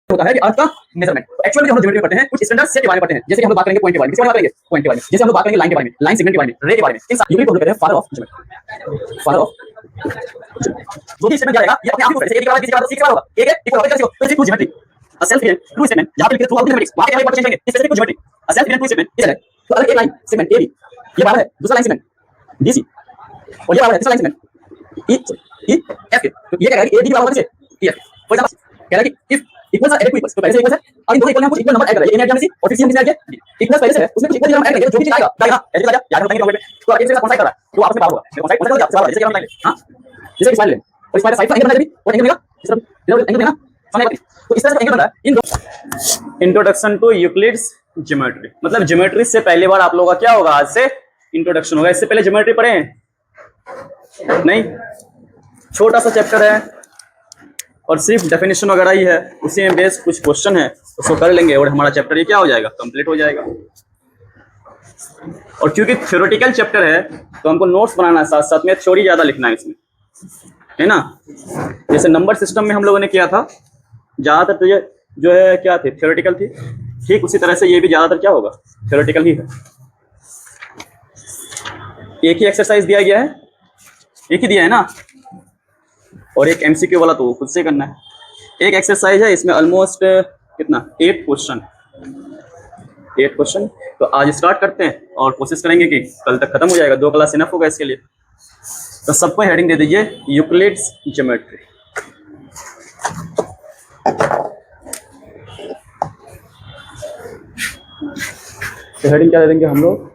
होता है कि अर्थ का मेजरमेंट। तो एक्चुअली जो हम ज्योमेट्री पढ़ते हैं कुछ स्टैंडर्ड सेट के बारे में पढ़ते हैं। जैसे हम लोग बात करेंगे पॉइंट के बारे में, किसके बारे में बात करेंगे? पॉइंट के बारे में। जैसे हम लोग बात करेंगे लाइन के बारे में, लाइन सेगमेंट के बारे में, रे के बारे में। इन यूक्लिड को हम लोग कहते हैं father of geometry, father of जो भी स्टेटमेंट जाएगा ये अपने आप ही प्रूफ है। जैसे a के बराबर b के बराबर c के बराबर होगा, a के इक्वल होगा, तो इसे true geometry a self event true statement जहां पे लिखे थ्रू आउट मैथमेटिक्स वहां पे हमें चेंज करेंगे specific geometry a self event true statement is है। तो अगर एक लाइन सेगमेंट ab ये बराबर है दूसरा लाइन सेगमेंट bc और ये बराबर है तीसरा लाइन सेगमेंट e f के, तो ये क्या कहेगा ab बराबर है e f। फॉर एग्जांपल कह रहा है कि इफ इक्वल्स आर इक्वल्स, तो पहले से इक्वल्स है और इन दोनों इक्वल में कुछ इक्वल नंबर ऐड करेंगे, a ने ऐड किया सी और फिर c हम किसने ऐड किया इक्वल्स पहले से है उसमें कुछ इक्वल नंबर ऐड करेंगे, जो भी चीज आएगा आएगा ऐसे आ जा याद रखना है तो आगे से कौन सा कर रहा है तो आपस में बात होगा कौन सा जैसे कि हम बताएंगे। हां जैसे स्माइल लें और स्माइल साइड का एंगल बना देगी और एंगल देगा इस तरफ एंगल देना समझ। तो इस तरह से एंगल बन रहा है इन दो। इंट्रोडक्शन टू यूक्लिड्स ज्योमेट्री, मतलब ज्योमेट्री से पहली बार आप लोगों का क्या होगा, आज से इंट्रोडक्शन होगा। इससे पहले ज्योमेट्री पढ़े हैं नहीं, छोटा सा चैप्टर है और सिर्फ डेफिनेशन वगैरह ही है, उसी में बेस कुछ क्वेश्चन है उसको कर लेंगे और हमारा चैप्टर ये क्या हो जाएगा, कंप्लीट हो जाएगा। और क्योंकि थ्योरेटिकल चैप्टर है तो हमको नोट्स बनाना है, साथ साथ में थ्योरी ज्यादा लिखना है इसमें, है ना। जैसे नंबर सिस्टम में हम लोगों ने किया था, ज्यादातर तो ये जो है क्या थी, थ्योरेटिकल थी, ठीक उसी तरह से ये भी ज्यादातर क्या होगा, थ्योरेटिकल ही है। एक ही एक्सरसाइज दिया गया है, एक ही दिया है ना, और एक एमसीक्यू वाला तो खुद से करना है। एक एक्सरसाइज है इसमें ऑलमोस्ट कितना 8 क्वेश्चन। तो आज स्टार्ट करते हैं और कोशिश करेंगे कि कल तक खत्म हो जाएगा, 2 क्लास इनफ होगा इसके लिए। तो सबको हेडिंग दे दीजिए यूक्लिड्स ज्योमेट्री। तो हेडिंग क्या दे देंगे हम लोग,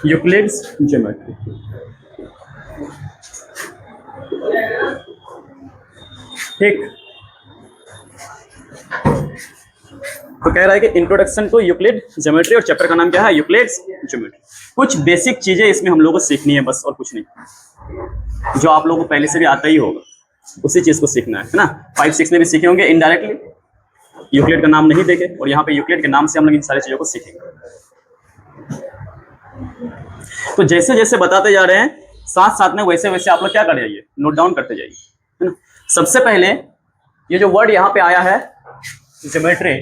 यूक्लिड्स ज्योमेट्री। ठीक, तो कह रहा है कि इंट्रोडक्शन टू यूक्लिड ज्योमेट्री और चैप्टर का नाम क्या है, यूक्लिड्स ज्योमेट्री। कुछ बेसिक चीजें इसमें हम लोगों को सीखनी है बस, और कुछ नहीं, जो आप लोगों को पहले से भी आता ही होगा उसी चीज को सीखना है ना। 5, 6 में भी सीखे होंगे इनडायरेक्टली, यूक्लिड का नाम नहीं देखे और यहाँ पे यूक्लिड के नाम से हम लोग इन सारी चीजों को सीखेंगे। तो जैसे जैसे बताते जा रहे हैं साथ साथ में वैसे वैसे आप लोग क्या कर जाइए, नोट डाउन करते जाइए, है ना। सबसे पहले ये जो वर्ड यहाँ पे आया है ज्योमेट्री,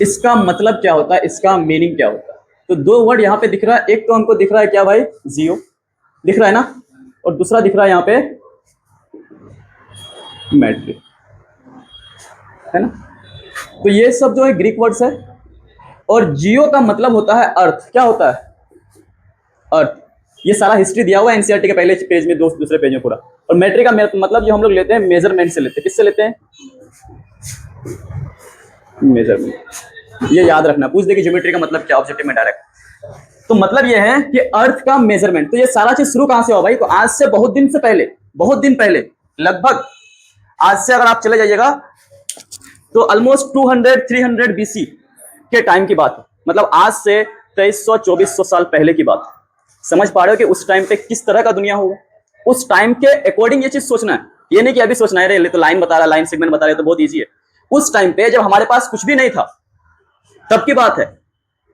इसका मतलब क्या होता है, इसका मीनिंग क्या होता है। तो 2 वर्ड यहाँ पे दिख रहा है, एक तो हमको दिख रहा है क्या भाई, जियो दिख रहा है ना, और दूसरा दिख रहा है यहाँ पे मैट्री, है ना। तो ये सब जो है ग्रीक वर्ड्स है, और जियो का मतलब होता है अर्थ। क्या होता है, अर्थ। ये सारा हिस्ट्री दिया हुआ है एनसीईआरटी के पहले पेज में, दूसरे पेज में पूरा। और मैट्री का मतलब जो हम लोग लेते हैं मेजरमेंट से लेते हैं, किससे लेते हैं, मेजरमेंट। ये याद रखना, पूछ दे कि ज्योमेट्री का मतलब क्या, ऑब्जेक्टिव में डायरेक्ट। तो मतलब ये है कि अर्थ का मेजरमेंट। तो ये सारा चीज शुरू कहां से हुआ भाई, तो आज से बहुत दिन पहले, लगभग आज से अगर आप चले जाइएगा तो ऑलमोस्ट 200-300 बीसी के टाइम की बात है। मतलब आज से 2300-2400 साल पहले की बात है। समझ पा रहे हो कि उस टाइम पे किस तरह का दुनिया होगा। उस टाइम के अकॉर्डिंग ये चीज सोचना है, ये नहीं कि अभी सोचना है तो लाइन बता रहा, लाइन सेगमेंट बता रहे तो बहुत ईजी है। उस टाइम पे जब हमारे पास कुछ भी नहीं था तब की बात है।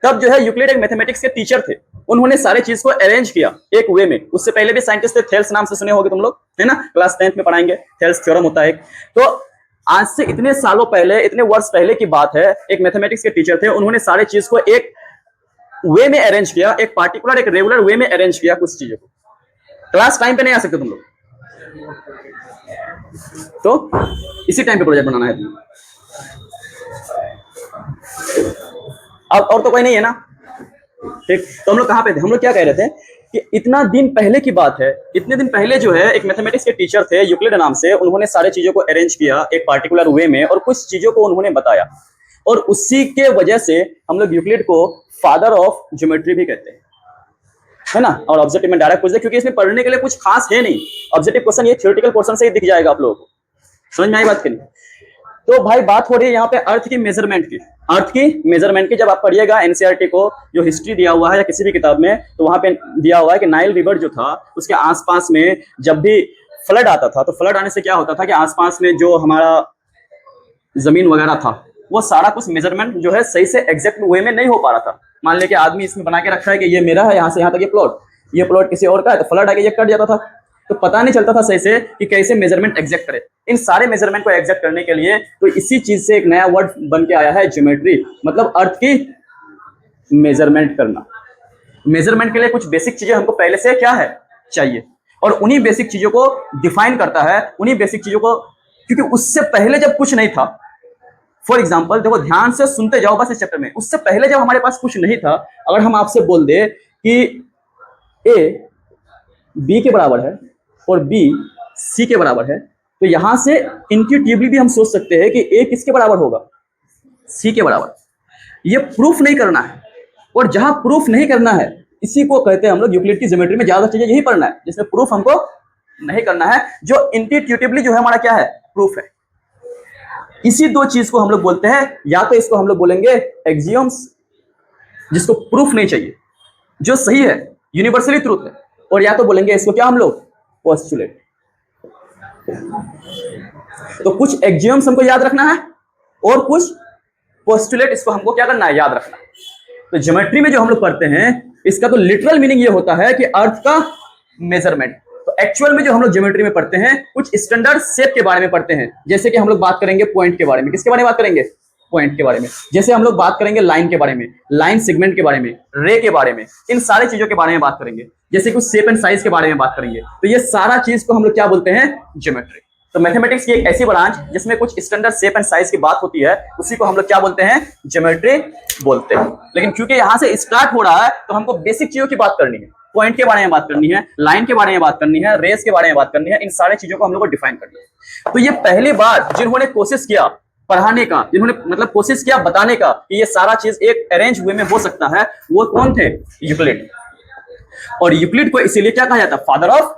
तब जो है यूक्लिड एक मैथमेटिक्स के टीचर थे, उन्होंने सारे चीज को अरेंज किया एक वे में। उससे पहले भी साइंटिस्ट थे, थेल्स नाम से सुने होंगे तुम लोग, है ना, क्लास 10th में पढ़ाएंगे, थेल्स थ्योरम होता है। तो आज से इतने सालों पहले, इतने वर्ष पहले की बात है, एक मैथमेटिक्स के टीचर थे, उन्होंने सारे चीज को एक वे में अरेंज किया, एक पार्टिकुलर, एक रेगुलर वे में अरेंज किया कुछ चीजों को। क्लास टाइम पे नहीं आ सकते तुम लोग, तो इसी टाइम पे प्रोजेक्ट बनाना है तुम्हें। अब और तो कोई नहीं है ना, ठीक। तो हम लोग कहाँ पे थे, हम लोग क्या कह रहे थे कि इतना दिन पहले की बात है, इतने दिन पहले जो है एक मैथमेटिक्स के टीचर थे यूक्लिड नाम से, उन्होंने सारे चीजों को अरेंज किया एक पार्टिकुलर वे में और कुछ चीजों को उन्होंने बताया, और उसी के वजह से हम लोग यूक्लिड को फादर ऑफ ज्योमेट्री भी कहते हैं, है ना। और ऑब्जेक्टिव में डायरेक्ट पूछ दे, क्योंकि इसमें पढ़ने के लिए कुछ खास है नहीं, ऑब्जेक्टिव क्वेश्चन ये थ्योरेटिकल पोर्शन से ही दिख जाएगा आप लोगों को। समझ में आई बात की नहीं। तो भाई बात हो रही है यहाँ पे अर्थ की मेजरमेंट की। अर्थ की मेजरमेंट की जब आप पढ़िएगा एनसीईआरटी को, जो हिस्ट्री दिया हुआ है या किसी भी किताब में, तो वहां पे दिया हुआ है कि नाइल रिवर जो था उसके आसपास में जब भी फ्लड आता था, तो फ्लड आने से क्या होता था कि आसपास में जो हमारा जमीन वगैरह था वो सारा कुछ मेजरमेंट जो है सही से एग्जैक्ट वे में नहीं हो पा रहा था। मान लिया कि आदमी इसमें बना के रखा है कि ये मेरा है, यहाँ से यहाँ तक ये प्लॉट किसी और का है, तो फ्लड आके ये कट जाता था, तो पता नहीं चलता था सही से कि कैसे मेजरमेंट एग्जैक्ट करे। इन सारे मेजरमेंट को एग्जैक्ट करने के लिए तो इसी चीज से एक नया वर्ड बन के आया है ज्योमेट्री, मतलब अर्थ की मेजरमेंट करना। मेजरमेंट के लिए कुछ बेसिक चीजें हमको पहले से क्या है चाहिए, और उन्हीं बेसिक चीजों को डिफाइन करता है, उन्हीं बेसिक चीजों को, क्योंकि उससे पहले जब कुछ नहीं था, फॉर एग्जाम्पल देखो ध्यान से सुनते जाओ बस इस चैप्टर में, उससे पहले जब हमारे पास कुछ नहीं था, अगर हम आपसे बोल दे कि ए बी के बराबर है और बी सी के बराबर है, तो यहां से इंट्यूटिवली भी हम सोच सकते हैं कि ए किसके बराबर होगा, सी के बराबर। ये प्रूफ नहीं करना है, और जहां प्रूफ नहीं करना है इसी को कहते हैं हम लोग यूक्लिड की ज्योमेट्री में ज्यादा चीजें यही पढ़ना है जिसमें प्रूफ हमको नहीं करना है, जो इंट्यूटिवली जो है हमारा क्या है प्रूफ है। इसी दो चीज को हम लोग बोलते हैं, या तो इसको हम लोग बोलेंगे एक्सियम्स जिसको प्रूफ नहीं चाहिए, जो सही है यूनिवर्सली ट्रूथ है, और या तो बोलेंगे इसको क्या हम लोग पोस्टुलेट। तो कुछ एक्सियम्स हमको याद रखना है और कुछ पोस्टुलेट इसको हमको क्या करना है याद रखना। तो ज्योमेट्री में जो हम लोग पढ़ते हैं इसका तो लिटरल मीनिंग ये होता है कि अर्थ का मेजरमेंट। तो एक्चुअल में जो हम लोग ज्योमेट्री में पढ़ते हैं कुछ स्टैंडर्ड शेप के बारे में पढ़ते हैं, जैसे कि हम लोग बात करेंगे पॉइंट के बारे में। किसके बारे में बात करेंगे, पॉइंट के बारे में। जैसे हम लोग बात करेंगे लाइन के बारे में, लाइन सेगमेंट के बारे में, रे के बारे में, इन सारी चीजों के बारे में बात करेंगे। जैसे कुछ शेप एंड साइज के बारे में बात करेंगे, तो ये सारा चीज को हम लोग क्या बोलते हैं ज्योमेट्री। तो मैथमेटिक्स की एक ऐसी ब्रांच जिसमें कुछ स्टैंडर्ड शेप एंड साइज की बात होती है, उसी को हम लोग क्या बोलते हैं ज्योमेट्री बोलते हैं। लेकिन क्योंकि यहां से स्टार्ट हो रहा है तो हमको बेसिक चीजों की बात करनी है, पॉइंट के बारे में बात करनी है, लाइन के बारे में बात करनी है, रेस के बारे में बात करनी है, इन सारी चीजों को हम लोग को डिफाइन करनी है। तो ये पहली बार जिन्होंने कोशिश किया पढ़ाने का, जिन्होंने मतलब कोशिश किया बताने का कि ये सारा चीज एक अरेंज वे में हो सकता है, वो कौन थे, यूक्लिड। और यूक्लिड को इसीलिए क्या कहा जाता है, फादर ऑफ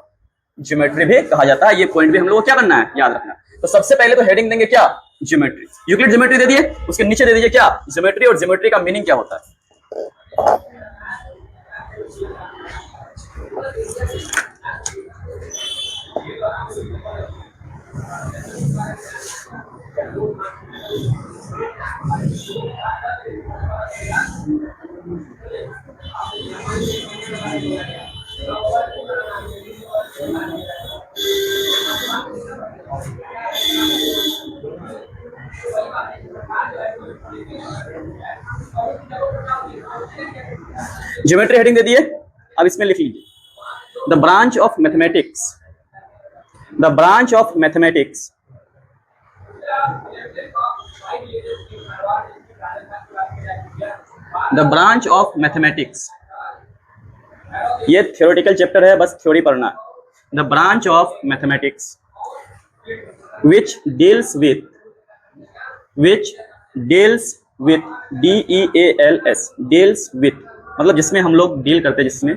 ज्योमेट्री भी कहा जाता है। ये पॉइंट भी हम लोग को क्या करना है, याद रखना। तो सबसे पहले तो हेडिंग देंगे क्या, ज्योमेट्री। यूक्लिड ज्योमेट्री दे दिए, उसके नीचे दे दीजिए क्या, ज्योमेट्री, और ज्योमेट्री का मीनिंग क्या होता है। ज्योमेट्री हेडिंग दे दिए, अब इसमें लिख लीजिए the branch of mathematics, the branch of mathematics the branch of mathematics. ये थ्योरेटिकल चैप्टर है, बस थ्योरी पढ़ना है। The branch of mathematics which deals with DEALS, deals with मतलब जिसमें हम लोग डील करते हैं, जिसमें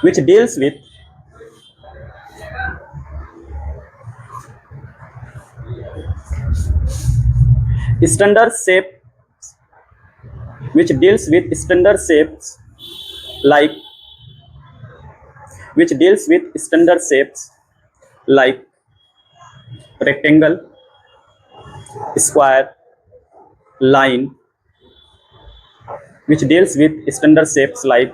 which deals with standard shape, which deals with standard shapes like, which deals with standard shapes like rectangle, square, line, which deals with standard shapes like,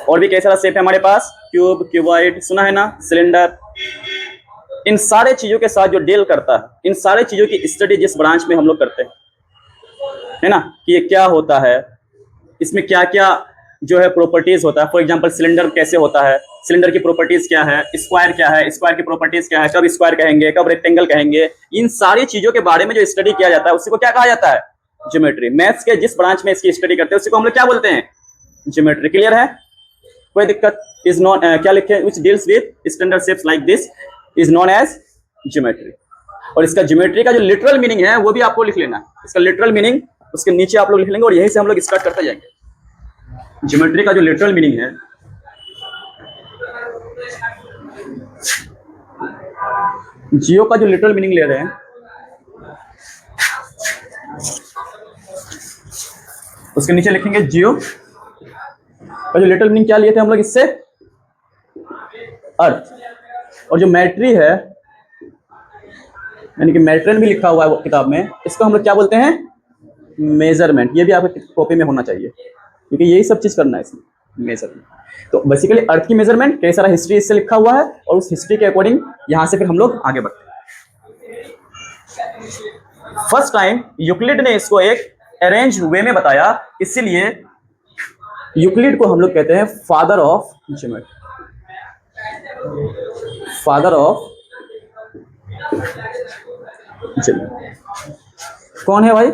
और भी कई सारा शेप है हमारे पास, क्यूब, क्यूबॉइड, सुना है ना, सिलेंडर। इन सारे चीजों के साथ जो डील करता है, इन सारे चीजों की स्टडी जिस ब्रांच में हम लोग करते हैं, है ना, कि ये क्या होता है, इसमें क्या क्या जो है प्रॉपर्टीज होता है। फॉर एग्जांपल सिलेंडर कैसे होता है, सिलेंडर की प्रॉपर्टीज क्या है, स्क्वायर क्या है, स्क्वायर की प्रॉपर्टीज क्या है, कब स्क्वायर कहेंगे, कब रेक्टेंगल कहेंगे, इन सारी चीजों के बारे में जो स्टडी किया जाता है उसी को क्या कहा जाता है, ज्योमेट्री। मैथ्स के जिस ब्रांच में इसकी स्टडी करते हैं उसी को हम लोग क्या बोलते हैं, ज्योमेट्री। क्लियर है, कोई दिक्कत इज नॉट, क्या लिखे, which deals with standard shapes like this is known as geometry. और इसका ज्योमेट्री का जो लिटरल मीनिंग है वो भी आपको लिख लेना है, इसका लिटरल मीनिंग उसके नीचे आप लोग लिख लेंगे, और यहीं से हम लोग स्टार्ट करते जाएंगे। ज्योमेट्री का जो लिटरल मीनिंग है, जियो का जो लिटरल मीनिंग ले रहे हैं, उसके नीचे लिखेंगे जियो का जो लिटरल मीनिंग क्या लिए थे हम लोग इससे, अर्थ। और जो मैट्री है, यानी कि मैट्रन भी लिखा हुआ है किताब में, इसको हम लोग क्या बोलते हैं, मेजरमेंट। ये भी आपकी कॉपी में होना चाहिए क्योंकि यही सब चीज करना है इसमें। मेजरमेंट। तो बेसिकली अर्थ की मेजरमेंट, कई सारा हिस्ट्री इससे लिखा हुआ है और उस हिस्ट्री के अकॉर्डिंग यहां से फिर हम लोग आगे बढ़ते हैं। फर्स्ट टाइम यूक्लिड ने इसको एक अरेंज वे में बताया, इसीलिए यूक्लिड को हम लोग कहते हैं father of geometry. Father of geometry कौन है भाई?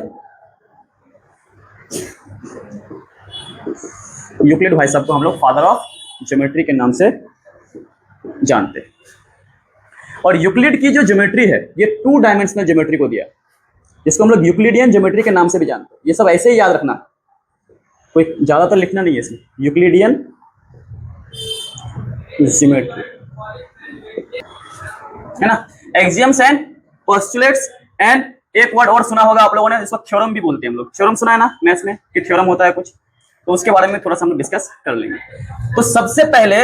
यूक्लिड भाई साहब को हम लोग फादर ऑफ ज्योमेट्री के नाम से जानते हैं। और यूक्लिड की जो ज्योमेट्री है ये 2 डायमेंशनल ज्योमेट्री को दिया, जिसको हम लोग यूक्लिडियन ज्योमेट्री के नाम से भी जानते हैं। ये सब ऐसे ही याद रखना, कोई ज्यादातर लिखना नहीं है इसमें। यूक्लिडियन ज्योमेट्री है ना। एक्सियम्स एंड पोस्टुलेट्स एंड एक वर्ड और सुना होगा आप लोगों ने, जिसको थ्योरम भी बोलते हैं हम लोग। थ्योरम सुना है ना मैथ्स में कि थ्योरम होता है कुछ, तो उसके बारे में थोड़ा सा हम लोग डिस्कस कर लेंगे। तो सबसे पहले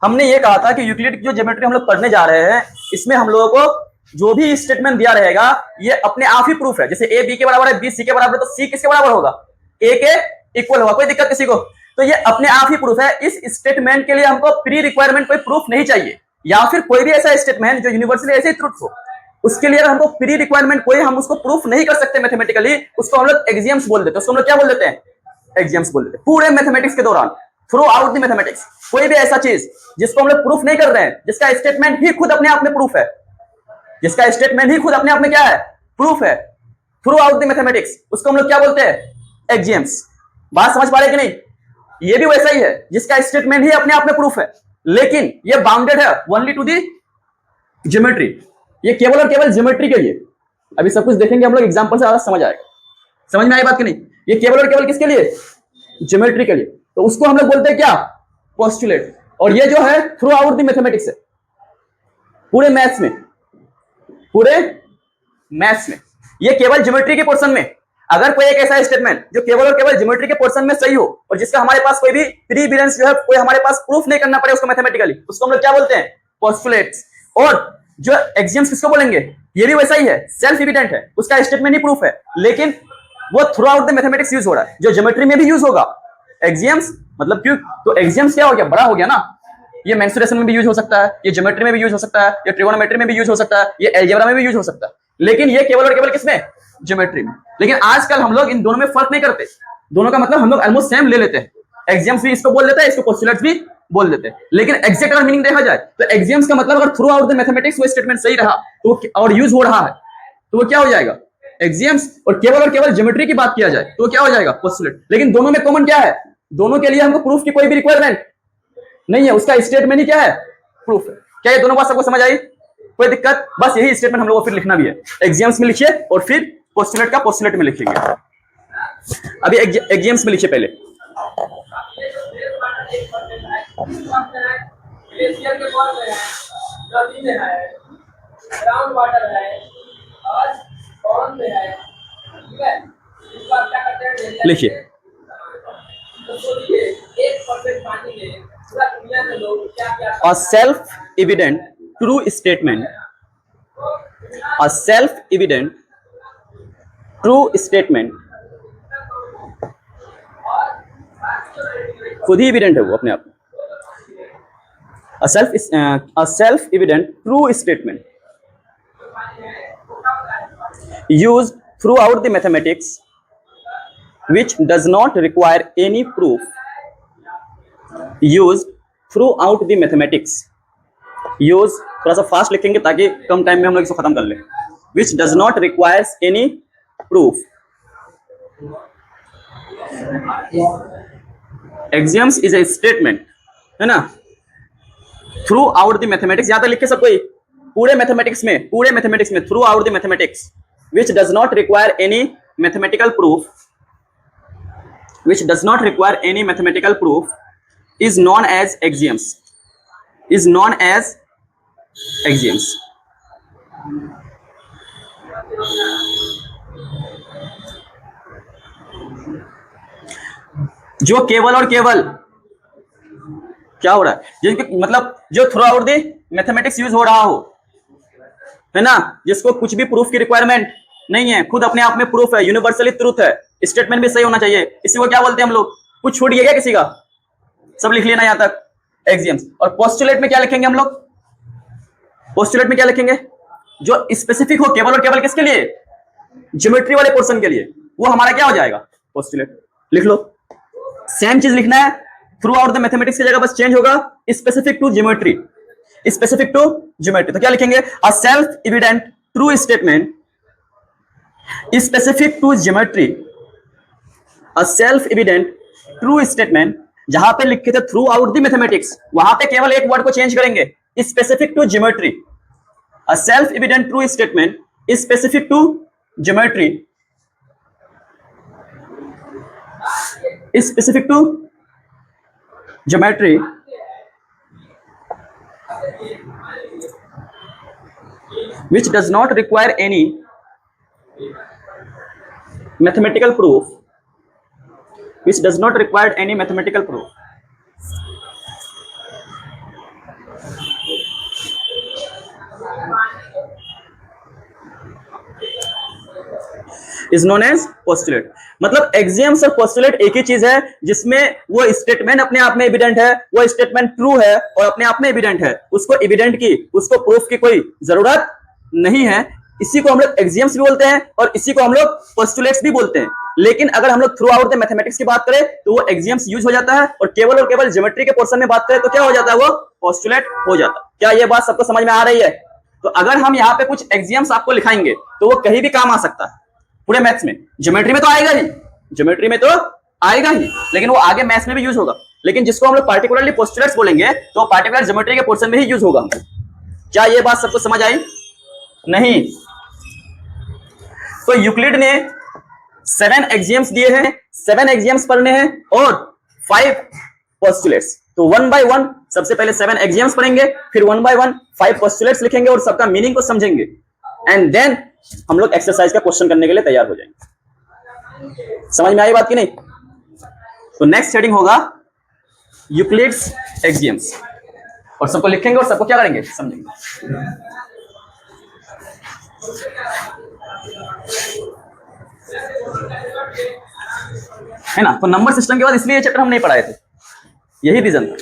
हमने ये कहा था कि यूक्लिड की जो ज्योमेट्री हम लोग पढ़ने जा रहे हैं, इसमें हम लोगों को जो भी स्टेटमेंट दिया रहेगा ये अपने आप ही प्रूफ है। जैसे ए बी के बराबर है, बी सी के बराबर है, तो सी किसके बराबर होगा? ए के इक्वल होगा। कोई दिक्कत किसी को? तो ये अपने आप ही प्रूफ है। इस स्टेटमेंट के लिए हमको प्री रिक्वायरमेंट कोई प्रूफ नहीं चाहिए, या फिर कोई भी ऐसा स्टेटमेंट जो यूनिवर्सली ऐसे ही ट्रुथ हो, उसके लिए हमको प्री रिक्वायरमेंट कोई हम उसको प्रूफ नहीं कर सकते मैथमेटिकली, उसको हम लोग एक्सियम्स बोल देते हैं। उसको हम लोग क्या बोल देते हैं? एक्सियम्स बोल देते हैं। पूरे मैथमेटिक्स के दौरान, थ्रू आउट द मैथमेटिक्स, कोई भी ऐसा चीज जिसको हम लोग प्रूफ नहीं कर रहे हैं, जिसका स्टेटमेंट ही खुद अपने आप में प्रूफ है, जिसका स्टेटमेंट ही खुद अपने आप में क्या है? प्रूफ है, थ्रू आउट द मैथमेटिक्स, उसको हम लोग क्या बोलते हैं? एक्सियम्स। बात समझ पा रहे कि नहीं? ये भी वैसा ही है, जिसका स्टेटमेंट ही अपने आप में प्रूफ है, लेकिन ये बाउंडेड है ओनली टू दी ज्योमेट्री। ये केवल और केवल ज्योमेट्री के लिए। अभी सब कुछ देखेंगे हम लोग, एग्जांपल से ज्यादा समझ आएगा। समझ में आई बात कि नहीं? ये केवल और केवल किसके लिए? ज्योमेट्री के लिए। तो उसको हम लोग बोलते हैं क्या? पोस्टुलेट। और ये जो है थ्रू आउट द मैथमेटिक्स है, पूरे मैथ्स में, पूरे मैथ्स में। ये केवल ज्योमेट्री के पोर्शन में अगर कोई एक ऐसा स्टेटमेंट जो केवल और केवल ज्योमेट्री के पोर्शन में सही हो और जिसका हमारे पास कोई भी प्री एविडेंस जो है, कोई हमारे पास प्रूफ नहीं करना पड़े उसको मैथमेटिकली, उसको हम लोग क्या बोलते हैं? पोस्टुलेट्स। और जो एक्सियम्स किसको बोलेंगे? ये भी वैसा ही है, सेल्फ एविडेंट है, उसका स्टेटमेंट ही प्रूफ है, लेकिन वो through out the mathematics use हो रहा है, जो ज्योमेट्री में भी यूज होगा। एक्सियम्स मतलब क्यों? तो एक्सियम्स क्या हो गया? बड़ा हो गया ना। ये मेंसुरेशन में भी यूज हो सकता है, ये ज्योमेट्री में भी यूज हो सकता है, ये ट्रिगोनोमेट्री में भी यूज हो सकता है, ये अलजेब्रा में भी यूज हो सकता है, लेकिन ये केवल और केवल किसमें? ज्योमेट्री में। लेकिन आजकल हम लोग इन दोनों में फर्क नहीं करते, दोनों का मतलब हम लोग ऑलमोस्ट सेम ले लेते हैं। एक्सियम्स भी इसको बोल देते हैं, इसको पोस्टुलेट्स भी बोल देते हैं, लेकिन एग्जैक्ट अगर मीनिंग देखा जाए तो एक्सियम्स का मतलब अगर थ्रू आउट द मैथमेटिक्स वो स्टेटमेंट सही रहा तो और यूज हो रहा है तो वो क्या हो जाएगा? एक्सियम्स। और केवल ज्योमेट्री की बात किया जाए तो वो क्या हो जाएगा? पोस्टुलेट। लेकिन दोनों में कॉमन क्या है? दोनों के लिए हमको प्रूफ की कोई भी रिक्वायरमेंट नहीं है, उसका स्टेटमेंट ही क्या है? प्रूफ है। क्या ये दोनों बात सबको समझ आई? कोई दिक्कत? बस यही स्टेटमेंट हम लोगों को फिर लिखना भी है, एक्सियम्स में लिखिए और फिर पोस्टुलेट का पोस्टुलेट में लिखेंगे। अभी एक्सियम्स में लिखिए पहले। लिखिए a self-evident true statement, a self-evident true statement, खुद ही एविडेंट है वो अपने आप में। a self-evident true statement used throughout the mathematics which does not require any proof, used throughout the mathematics, use थोड़ा सा फास्ट लिखेंगे ताकि कम टाइम में हम लोग इसको खत्म कर लें। which does not requires any proof, axioms is a statement, है ना, थ्रू आउट द मैथमेटिक्स। यहां तक लिखे सब कोई? पूरे मैथमेटिक्स में through out the mathematics which does not require any mathematical proof, which does not require any mathematical proof is known as axioms, is known as axioms। जो केवल और केवल क्या हो रहा है? जिनके मतलब जो through out the mathematics use हो रहा हो, है ना, जिसको कुछ भी प्रूफ की रिक्वायरमेंट नहीं है, खुद अपने आप में प्रूफ है, यूनिवर्सली ट्रूथ है, स्टेटमेंट भी सही होना चाहिए, इसी को क्या बोलते हैं हम लोग? कुछ छूट गया क्या किसी का? सब लिख लेना यहां तक एक्सियम्स। और पोस्टुलेट में क्या लिखेंगे हम लोग? पोस्टुलेट में क्या लिखेंगे? जो स्पेसिफिक हो केवल और केवल किसके लिए? ज्योमेट्री वाले पोर्शन के लिए, वो हमारा क्या हो जाएगा? पोस्टुलेट। लिख लो, सेम चीज लिखना है थ्रू आउट द मैथमेटिक्स की जगह बस चेंज होगा specific to geometry, specific to geometry. तो क्या लिखेंगे? A self evident true statement specific to geometry, a self evident true statement. जहां पे लिखे थे थ्रू आउट द मैथमेटिक्स, वहां पे केवल एक वर्ड को चेंज करेंगे, specific to geometry. A self evident true statement specific to geometry, specific to geometry which does not require any mathematical proof, which does not require any mathematical proof. Is known as postulate. मतलब axioms और postulate एक ही चीज है, जिसमें वो statement अपने आप में एविडेंट है, वो स्टेटमेंट ट्रू है और अपने आप में एविडेंट है, उसको एविडेंट की, उसको प्रूफ की कोई जरूरत नहीं है। इसी को हम लोग एक्सियम्स भी बोलते हैं और इसी को हम लोग पोस्टुलेट्स भी बोलते हैं। लेकिन अगर हम लोग थ्रू आउट द मैथमेटिक्स की बात करें तो वो एक्सियम्स यूज हो जाता है, और केवल ज्योमेट्री के पोर्शन में बात करें तो क्या हो जाता है? वो पोस्टुलेट हो जाता है। क्या ये बात सबको समझ में आ रही है? तो अगर हम यहाँ पे कुछ एक्सियम्स आपको लिखाएंगे तो वो कहीं भी काम आ सकता है पूरे मैथ्स में। ज्योमेट्री में तो आएगा ही, ज्योमेट्री में तो आएगा ही, लेकिन वो आगे मैथ्स में भी यूज होगा। लेकिन जिसको हम लोग पार्टिकुलरली पोस्टुलेट्स बोलेंगे तो पार्टिकुलर ज्योमेट्री के पोर्शन में ही यूज होगा। क्या ये बात सबको समझ आई? नहीं। तो यूक्लिड ने 7 एक्सियम्स दिए हैं, 7 एक्सियम्स पढ़ने हैं और 5 पोस्टुलेट्स। तो 1 by 1 सबसे पहले 7 एक्सियम्स पढ़ेंगे, फिर 1 by 1 5 पोस्टुलेट्स लिखेंगे और सबका मीनिंग को समझेंगे, एंड देन हम लोग एक्सरसाइज का क्वेश्चन करने के लिए तैयार हो जाएंगे। समझ में आई बात की नहीं? तो नेक्स्ट हेडिंग होगा यूक्लिड्स एक्सियम्स, और सबको लिखेंगे और सबको क्या करेंगे? समझेंगे। है ना? तो नंबर सिस्टम के बाद इसलिए ये चैप्टर हम नहीं पढ़ाए थे, यही रीजन था।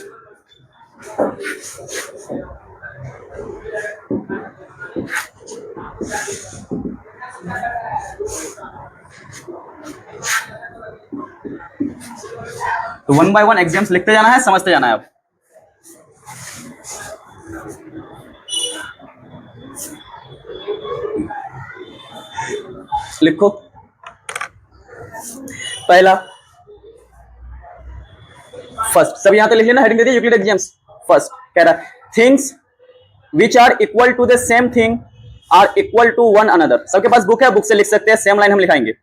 तो 1 by 1 एग्जाम्स लिखते जाना है, समझते जाना है। अब लिखो पहला, फर्स्ट, सब यहां पे लिख लेना, हेडिंग दे दी यूक्लिड एग्जाम्स। फर्स्ट कह रहा things which are equal to the same thing are equal to one another. सबके पास बुक है, बुक से लिख सकते हैं, सेम लाइन हम लिखाएंगे,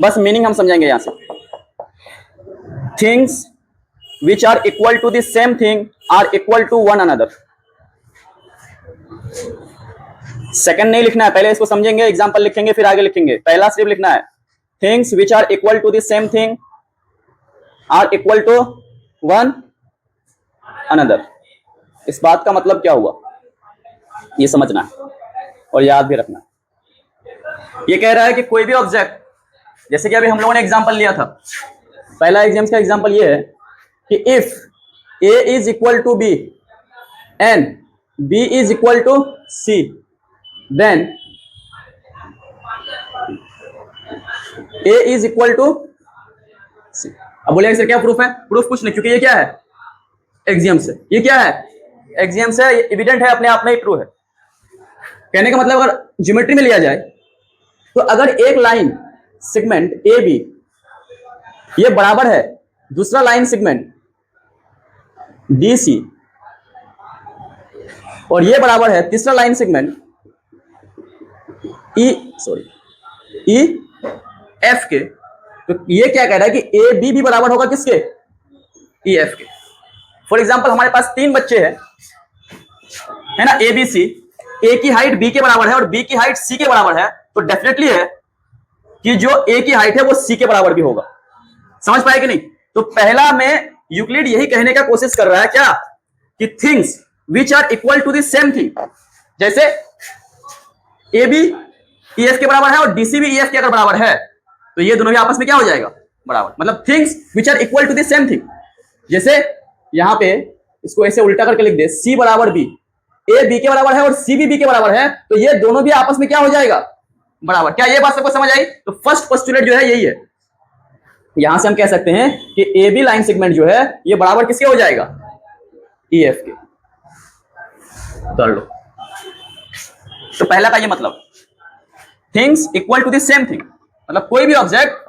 बस मीनिंग हम समझाएंगे यहां से। Things which are equal to the same thing are equal to one another. Second नहीं लिखना है, पहले इसको समझेंगे, एग्जांपल लिखेंगे, फिर आगे लिखेंगे। पहला सिर्फ लिखना है things which are equal to the same thing are equal to one another. इस बात का मतलब क्या हुआ ये समझना है और याद भी रखना। ये कह रहा है कि कोई भी ऑब्जेक्ट, जैसे कि अभी हम लोगों ने एग्जांपल लिया था, पहला एग्जाम्स का एग्जांपल ये है कि if a is equal to b and b is equal to c, then a is equal to c। अब बोलेंगे सर क्या प्रूफ है? प्रूफ कुछ नहीं, क्योंकि ये क्या है? एक्सियम्स है। ये क्या है? एक्सियम्स है, ये एविडेंट है, अपने आप में ही ट्रू है। कहने का मतलब अगर ज्योमेट्री में लिया जाए तो अगर एक लाइन सेगमेंट ए बी ये बराबर है दूसरा लाइन सेगमेंट डी सी, और ये बराबर है तीसरा लाइन सेगमेंट ई एफ के, तो ये क्या कह रहा है कि ए बी भी बराबर होगा किसके? ई एफ के। फॉर एग्जाम्पल हमारे पास 3 बच्चे हैं, है ना, ए बी सी, ए की हाइट बी के बराबर है और बी की हाइट सी के बराबर है, तो डेफिनेटली है कि जो ए की हाइट है वो सी के बराबर भी होगा। समझ पाए कि नहीं? तो पहला में यूक्लिड यही कहने का कोशिश कर रहा है क्या, कि things which are equal to the same thing, जैसे ए बी ई एफ के बराबर है और डीसी भी ई एफ के अगर बराबर है तो ये दोनों भी आपस में क्या हो जाएगा? बराबर। मतलब things which are equal to the same thing, जैसे यहाँ पे इसको ऐसे उल्टा करके लिख दे, सी बराबर बी, ए बी के बराबर है और सी भी बी के बराबर है, तो ये दोनों भी आपस में क्या हो जाएगा, बराबर। क्या ये बात सबको समझ आई? तो फर्स्ट पोस्टुलेट जो है यही है। यहां से हम कह सकते हैं कि ए बी लाइन सेगमेंट जो है ये बराबर किसके हो जाएगा, ई एफ के। कर लो। तो पहला का ये मतलब things equal to the same thing, मतलब कोई भी ऑब्जेक्ट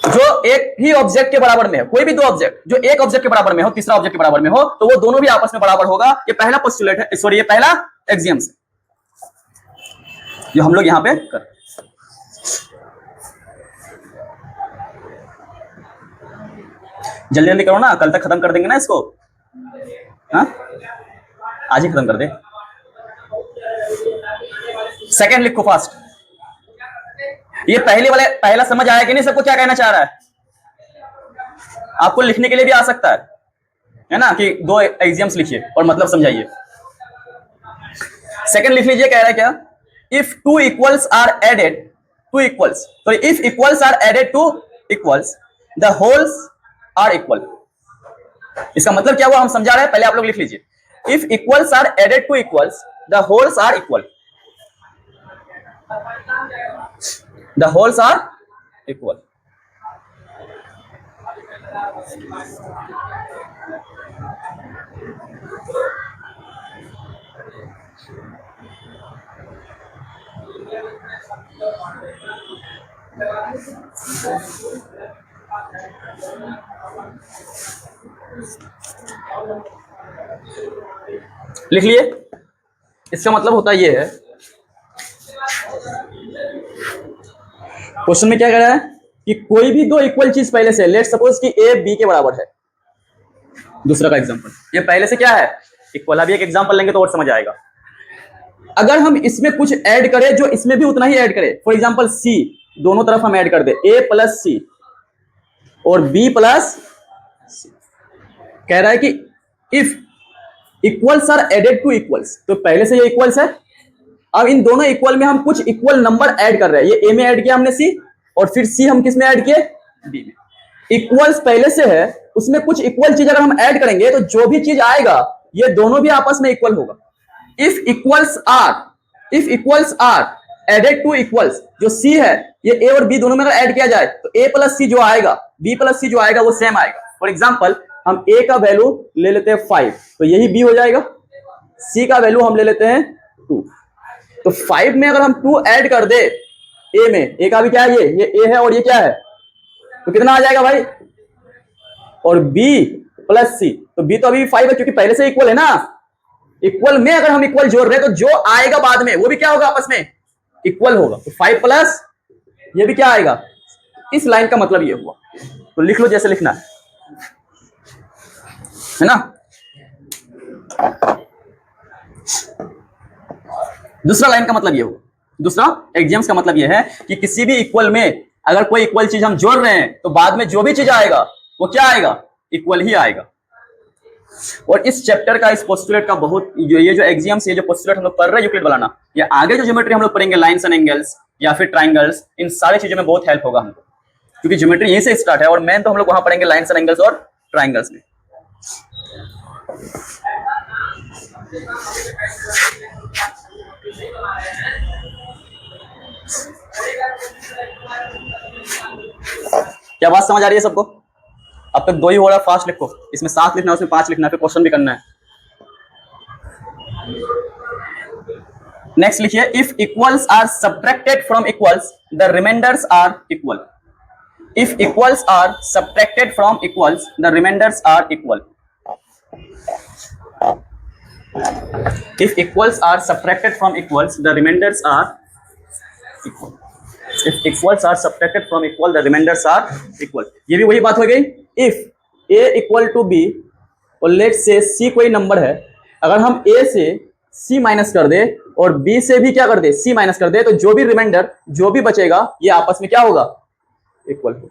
जो एक ही ऑब्जेक्ट के बराबर में है, कोई भी दो ऑब्जेक्ट जो एक ऑब्जेक्ट के बराबर में हो, तीसरा ऑब्जेक्ट के बराबर में हो, तो वो दोनों भी आपस में बराबर होगा। ये पहला पोस्टुलेट है, सॉरी ये पहला एक्सियम्स है जो हम लोग यहां पे कर। जल्दी जल्दी करो ना, कल तक खत्म कर देंगे ना इसको। हाँ आज ही खत्म कर दे। सेकंड लिखो फास्ट। ये पहले वाले पहला समझ आया कि नहीं सबको क्या कहना चाह रहा है? आपको लिखने के लिए भी आ सकता है ना, कि दो एक्सियम्स लिखिए और मतलब समझाइए। सेकंड लिख लीजिए, कह रहा है क्या, if two equals are added, to equals, तो if equals are added to equals the wholes are equal. इसका मतलब क्या हुआ हम समझा रहे हैं, पहले आप लोग लिख लीजिए। If equals are added to equals the wholes are equal, the holes are equal। लिख लिए। इसका मतलब होता यह है, क्वेश्चन में क्या कह रहा है कि कोई भी दो इक्वल चीज पहले से, लेट सपोज कि ए बी के बराबर है। दूसरा का एग्जांपल, ये पहले से क्या है, इक्वल। अभी एक एग्जांपल लेंगे तो और समझ आएगा। अगर हम इसमें कुछ ऐड करें जो इसमें भी उतना ही ऐड करें, फॉर एग्जांपल सी, दोनों तरफ हम ऐड कर दे, ए प्लस सी और बी प्लस सी। कह रहा है कि if equals are added to equals, तो पहले से ये इक्वल्स है। अब इन दोनों इक्वल में हम कुछ इक्वल नंबर ऐड कर रहे हैं। ये ए में ऐड किया हमने सी, और फिर सी हम किस में ऐड किए, बी में। इक्वल्स पहले से है, उसमें कुछ इक्वल चीज अगर हम ऐड करेंगे तो जो भी चीज आएगा ये दोनों भी आपस में इक्वल होगा। If equals are added to equals, जो सी है ये ए और बी दोनों में अगर ऐड किया जाए तो ए प्लस सी जो आएगा, बी प्लस सी जो आएगा वो सेम आएगा। फॉर एग्जाम्पल हम ए का वैल्यू ले लेते हैं 5, तो यही बी हो जाएगा। सी का वैल्यू हम ले लेते हैं 2, तो 5 में अगर हम 2 ऐड कर दे ए में, ए का भी क्या है, ये ए है और ये क्या है, तो कितना आ जाएगा भाई, और बी प्लस सी, तो बी तो अभी 5 है क्योंकि पहले से इक्वल है ना। इक्वल में अगर हम इक्वल जोड़ रहे हैं तो जो आएगा बाद में वो भी क्या होगा, आपस में इक्वल होगा। तो 5 प्लस ये भी क्या आएगा। इस लाइन का मतलब ये हुआ, तो लिख लो जैसे लिखना है ना। दूसरा लाइन का मतलब ये हुआ, दूसरा एक्सियम्स का मतलब ये है कि किसी भी इक्वल में अगर कोई इक्वल चीज हम जोड़ रहे हैं तो बाद में जो भी चीज आएगा वो क्या आएगा, इक्वल ही आएगा। और इस चैप्टर का, इस पोस्टुलेट का बहुत, ये जो एक्सियम्स, ये जो पोस्टुलेट हम लोग पढ़ रहे हैं यूक्लिड बनाना, ये आगे जो ज्योमेट्री हम लोग पढ़ेंगे, लाइंस एंड एंगल्स या फिर ट्राइंगल्स, इन सारी चीजों में बहुत हेल्प होगा हमको, क्योंकि ज्योमेट्री यहीं से स्टार्ट है। और मेन तो हम लोग वहां पढ़ेंगे लाइंस एंड एंगल्स और ट्राइंगल्स में। क्या बात समझ आ रही है सबको? अब तक 2 ही हो रहा, फास्ट लिखो। इसमें 7 लिखना है, उसमें 5 लिखना है, फिर क्वेश्चन भी करना है। नेक्स्ट लिखिए, if equals are subtracted from equals the remainders are equal. If equals are subtracted from equals the remainders are equal. If equals are subtracted from equals, the remainders are equal. If equals are subtracted from equal, the remainders are equal. ये भी वही बात हो गई। If a equal to b और let's say c कोई number है, अगर हम a से c माइनस कर दे और b से भी क्या कर दे, c माइनस कर दे, तो जो भी रिमाइंडर, जो भी बचेगा, ये आपस में क्या होगा, इक्वल होगा।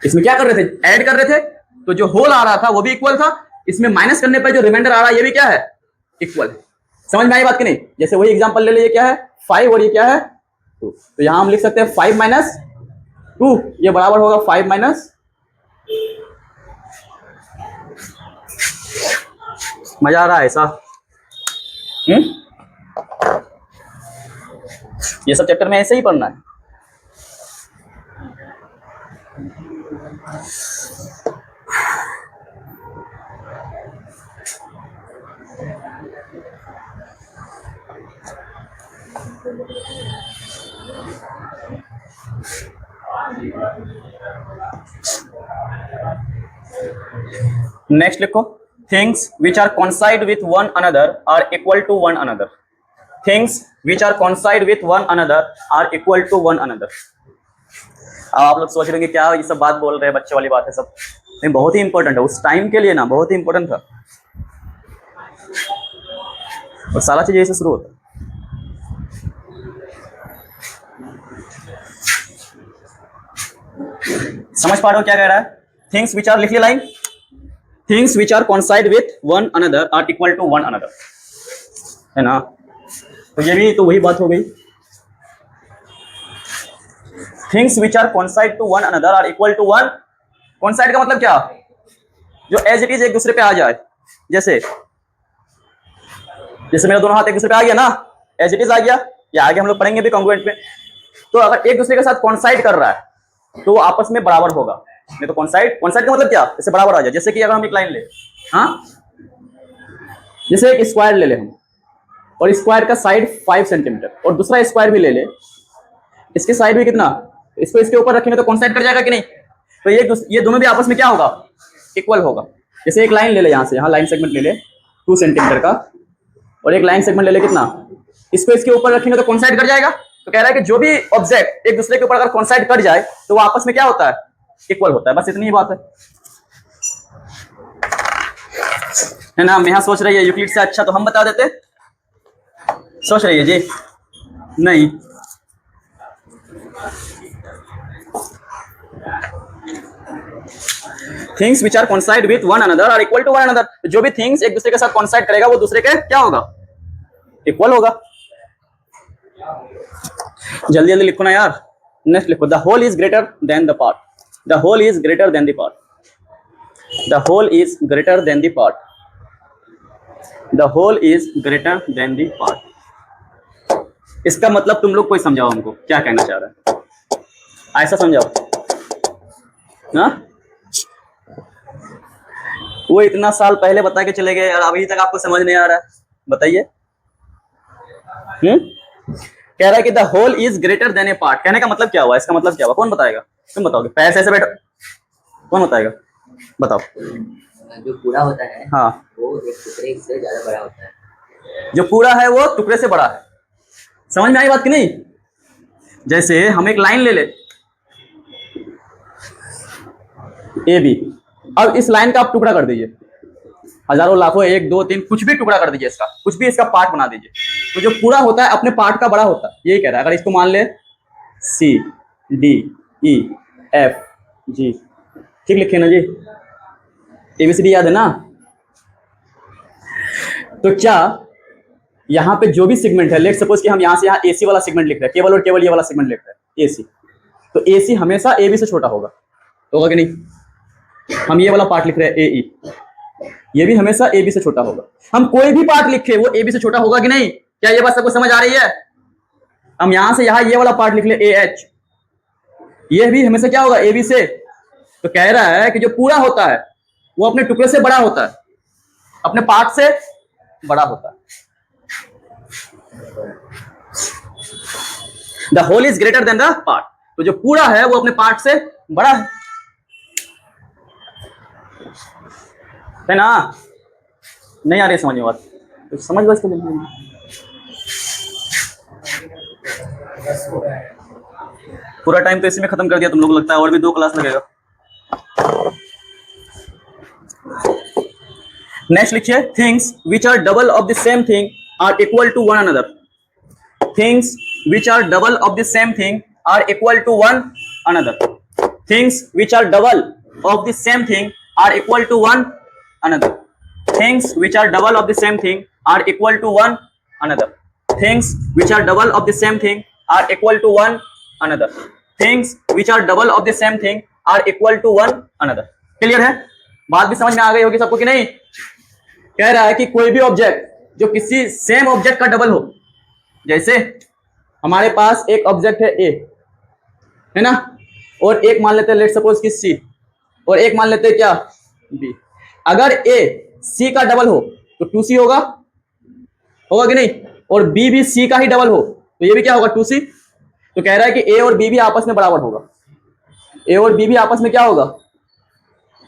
इसमें क्या कर रहे थे, ऐड कर रहे थे, तो जो होल आ रहा था वो भी इक्वल था। इसमें माइनस करने पर जो रिमाइंडर आ रहा है ये भी क्या है, इक्वल। समझ में आई बात कि नहीं? जैसे वही एग्जांपल ले ले, ये क्या है 5 और ये क्या है 2, तो यहां हम लिख सकते हैं 5 माइनस 2, ये बराबर होगा 5 माइनस मजा आ रहा है ऐसा? ये सब चैप्टर में ऐसे ही पढ़ना है। नेक्स्ट लिखो, things which are coincide with one another are equal to one another. Things which are coincide with one another are equal to one another. अब आप लोग सोच रहे हैं क्या ये सब बात बोल रहे हैं, बच्चे वाली बात है सब, नहीं बहुत ही इंपॉर्टेंट है उस टाइम के लिए ना, बहुत ही इंपॉर्टेंट था। और सारा चीज यही से शुरू होता है। समझ पा रहे हो क्या कह रहा है? थिंग्स विच आर, लिख लिया line, things which are coincide with one another are equal to one another, है ना? तो ये भी तो वही बात हो गई। Things which are coincide to one another are equal to one. Coincide का मतलब क्या? जो एज इट इज एक दूसरे पे आ जाए। जैसे मेरा दोनों हाथ एक दूसरे पे आ गया ना, एज इट इज आ गया, या आगे हम लोग पढ़ेंगे भी कॉन्ग्रुएंट में। तो अगर एक दूसरे के साथ कॉन्साइड कर रहा है तो वो आपस में बराबर होगा। नहीं तो कॉन्साइड का मतलब क्या? जैसे बराबर आ जाए। जैसे कि अगर हम एक लाइन ले, हाँ, जैसे एक स्क्वायर ले ले हम, और स्क्वायर का साइड 5 सेंटीमीटर, और दूसरा स्क्वायर भी ले ले, इसके साइड भी कितना, इसको इसके ऊपर रखेंगे तो कॉन्साइड कर जाएगा कि नहीं? तो ये दोनों भी आपस में क्या होगा? इक्वल होगा। जैसे एक लाइन ले ले, यहाँ से यहाँ लाइन सेगमेंट ले ले 2 सेंटीमीटर का, और एक लाइन सेगमेंट ले ले कितना, इसको इसके ऊपर रखेंगे तो कॉन्साइड कर जाएगा। तो कह रहा है कि जो भी ऑब्जेक्ट एक दूसरे के ऊपर अगर कॉन्साइड कर जाए तो वो आपस में क्या होता है? इक्वल होता है। बस इतनी ही बात है ना? नेहा सोच रही है यूक्लिड से अच्छा तो हम बता देते, सोच रही है जी? नहीं, things which are coincide with one another are equal to one another. जो भी थिंग्स एक दूसरे के साथ कॉन्साइड करेगा वो दूसरे के क्या होगा? इक्वल होगा। जल्दी जल्दी लिखो ना यार। नेक्स्ट लिखो, the whole is greater than the part. The whole is greater than the part. The whole is greater than the part. The whole is greater than the part. इसका मतलब तुम लोग कोई समझाओ हमको, क्या कहना चाह रहा है? ऐसा समझाओ ना। वो इतना साल पहले बता के चले गए और अभी तक आपको समझ नहीं आ रहा है, बताइए। कह रहा है कि the whole is greater than a part. कहने का मतलब क्या हुआ? इसका मतलब क्या हुआ? कौन बताएगा? तुम बताओगे। पैसे ऐसे बैठो, कौन बताएगा? बताओ। जो पूरा होता है, हाँ, वो एक टुकड़े से ज्यादा बड़ा होता है। जो पूरा है वो टुकड़े से बड़ा है। समझ में आई बात कि नहीं? जैसे हम एक लाइन ले ले ए बी, अब इस लाइन का आप टुकड़ा कर दीजिए, हजारों लाखों 1 2 3 कुछ भी टुकड़ा कर दीजिए, इसका कुछ भी इसका पार्ट बना दीजिए, तो जो पूरा होता है अपने पार्ट का बड़ा होता है। यही कह रहा है। अगर इसको मान ले C D E F G, ठीक लिखे ना जी? एबीसीडी याद है ना? तो क्या यहाँ पे जो भी सेगमेंट है, लेट सपोज कि हम यहाँ से यहाँ एसी वाला सेगमेंट लिख रहे हैं, केवल और केवल ये वाला सेगमेंट लिख रहे हैं एसी, तो एसी हमेशा ए बी से छोटा होगा कि नहीं? हम ये वाला पार्ट लिख रहे हैं ए ई, ये भी हमेशा ए बी से छोटा होगा। हम कोई भी पार्ट लिखे वो ए बी से छोटा होगा कि नहीं? क्या ये बात सबको समझ आ रही है? हम यहां से यहां ये वाला पार्ट लिख ले ए एच, ये भी हमेशा क्या होगा? ए बी से। तो कह रहा है कि जो पूरा होता है वो अपने टुकड़े से बड़ा होता है, अपने पार्ट से बड़ा होता है। The whole is greater than the part. तो जो पूरा है वो अपने पार्ट से बड़ा है ना? नहीं आ रही समझ में बात? तो समझ लो इसको। पूरा टाइम तो इसी में खत्म कर दिया तुम लोग, लगता है और भी 2 क्लास लगेगा। नेक्स्ट लिखिए, things which are double of the same thing are equal to one another. Things which are double of the same thing are equal to one another. Things which are double of the same thing are equal to one another. Things which are double of the same thing are equal to one another. Things which are double of the same thing are equal to one another. Things which are double of the same thing are equal to one another. Clear है? बात भी समझ में आ गई होगी सबको कि नहीं? कह रहा है कि कोई भी ऑब्जेक्ट जो किसी सेम ऑब्जेक्ट का डबल हो, जैसे हमारे पास एक ऑब्जेक्ट है ए, है ना, और एक मान लेते हैं लेट सपोज कि सी, और एक मान लेते हैं क्या बी। अगर ए सी का डबल हो तो 2c होगा कि नहीं, और बी भी सी का ही डबल हो तो ये भी क्या होगा 2c। तो कह रहा है कि ए और बी भी आपस में बराबर होगा, ए और बी भी आपस में क्या होगा।